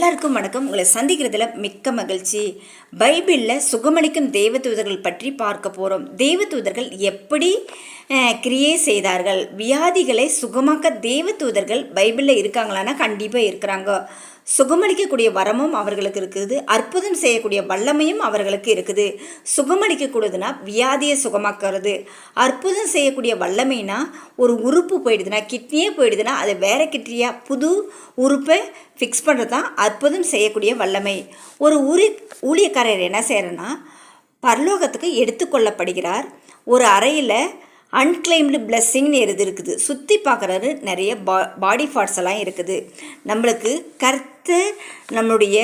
எல்லாருக்கும் வணக்கம். உங்களை சந்திக்கிறதுல மிக்க மகிழ்ச்சி. பைபிளில் சுகமளிக்கும் தேவதூதர்கள் பற்றி பார்க்க போகிறோம். தேவதூதர்கள் எப்படி கிரியை செய்தார்கள், வியாதிகளை சுகமாக்க தேவதூதர்கள் பைபிளில் இருக்காங்களான்னா கண்டிப்பாக இருக்கிறாங்க. சுகமளிக்கக்கூடிய வரமும் அவர்களுக்கு இருக்குது, அற்புதம் செய்யக்கூடிய வல்லமையும் அவர்களுக்கு இருக்குது. சுகமளிக்கக்கூடியதுன்னா வியாதியை சுகமாக்கிறது, அற்புதம் செய்யக்கூடிய வல்லமைனா ஒரு உறுப்பு போயிடுதுன்னா, கிட்னியே போயிடுதுன்னா அது வேறு கிட்னியாக புது உறுப்பை ஃபிக்ஸ் பண்ணுறது தான் அற்புதம் செய்யக்கூடிய வல்லமை. ஒரு ஊழியக்காரர் என்ன செய்கிறன்னா, பரலோகத்துக்கு எடுத்துக்கொள்ளப்படுகிறார். ஒரு அறையில் அன்கிளைம்டு பிளெஸ்ஸிங்னு இருக்குது. சுற்றி பார்க்குறாரு, நிறைய பாடி பார்ட்ஸ் எல்லாம் இருக்குது. நம்மளுக்கு நம்மளுடைய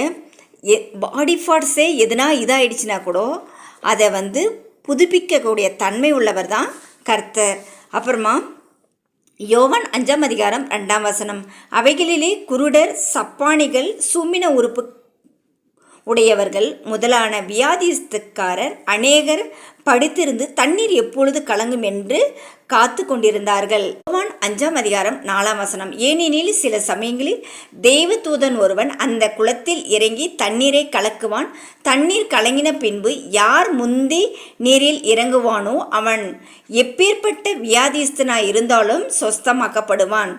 பாடி பார்ட்ஸே எதுனா இதாகிடுச்சுன்னா கூட அதை புதுப்பிக்கக்கூடிய தன்மை உள்ளவர் தான் கர்த்தர். அப்புறமா யோவான் 5ஆம் அதிகாரம் 2ஆம் வசனம், அவைகளிலே குருடர், சப்பானிகள், சும்மின உறுப்பு உடையவர்கள் முதலான வியாதிஸ்தக்காரர் அநேகர் படுத்திருந்து தண்ணீர் எப்பொழுது கலங்கும் என்று காத்து கொண்டிருந்தார்கள். யோவான் 5ஆம் அதிகாரம் 4ஆம் வசனம், ஏனெனில் சில சமயங்களில் தேவதூதன் ஒருவன் அந்த குளத்தில் இறங்கி தண்ணீரை கலக்குவான். தண்ணீர் கலங்கின பின்பு யார் முந்தி நீரில் இறங்குவானோ அவன் எப்பேற்பட்ட வியாதிஸ்தனாய் இருந்தாலும் சொஸ்தமாக்கப்படுவான்.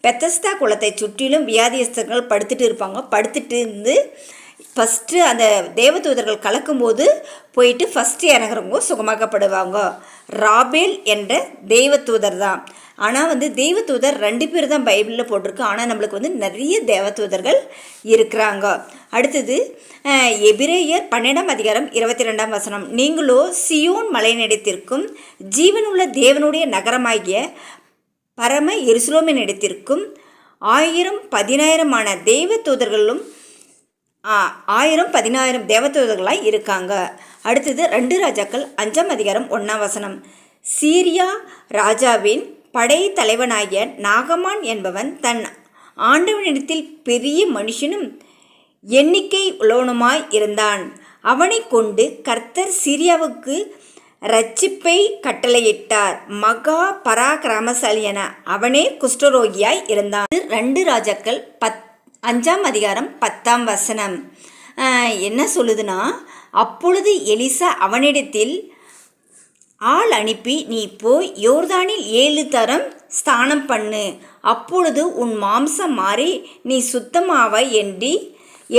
பெத்தஸ்தா குளத்தை சுற்றிலும் வியாதிஸ்தர்கள் படுத்துட்டு இருப்பாங்க. படுத்துட்டு இருந்து ஃபஸ்ட்டு அந்த தேவதூதர்கள் கலக்கும்போது போயிட்டு ஃபஸ்ட்டு இறங்குறவங்க சுகமாக்கப்படுவாங்க. ராபேல் என்ற தேவதூதர் தான். ஆனால் தேவதூதர் 2 பேர் தான் பைபிளில் போட்டிருக்கு. ஆனால் நம்மளுக்கு நிறைய தேவதூதர்கள் இருக்கிறாங்க. அடுத்தது எபிரேயர் 12ஆம் அதிகாரம் 22ஆம் வசனம், நீங்களோ சியோன் மலைநிலத்திற்கும் ஜீவனுள்ள தேவனுடைய நகரமாகிய பரம எருசலேமின் இடத்திற்கும் 1000-10,000 தேவதூதர்களும் 1000-10,000 தேவதூதர்களாய் இருக்காங்க. அடுத்தது 2 ராஜாக்கள் 5ஆம் அதிகாரம் 1ஆம் வசனம், சீரியா ராஜாவின் படை தலைவனாகிய நாகமான் என்பவன் தன் ஆண்டவனிடத்தில் பெரிய மனுஷனும் எண்ணிக்கை உள்ளவனுமாய் இருந்தான். அவனை கொண்டு கர்த்தர் சீரியாவுக்கு இரட்சிப்பை கட்டளையிட்டார். மகா பராக்கிரமசாலியன அவனே குஷ்டரோகியாய் இருந்தான். 2 ராஜாக்கள் 5ஆம் அதிகாரம் 10ஆம் வசனம் என்ன சொல்லுதுன்னா, அப்பொழுது எலிசா அவனிடத்தில் ஆள் அனுப்பி, நீ போய் யோர்தானில் 7 தரம் ஸ்நானம் பண்ணு, அப்பொழுது உன் மாம்சம் மாறி நீ சுத்தமாவாய்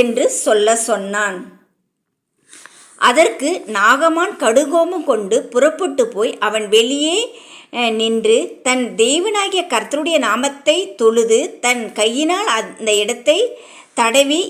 என்று சொல்ல சொன்னான். அதற்கு நாகமான் கடுகோபம் கொண்டு புறப்பட்டு போய் அவன் வெளியே நின்று தன் தேவனாகிய கர்த்தருடைய நாமத்தை தொழுது தன் கையினால் அந்த இடத்தை தடவி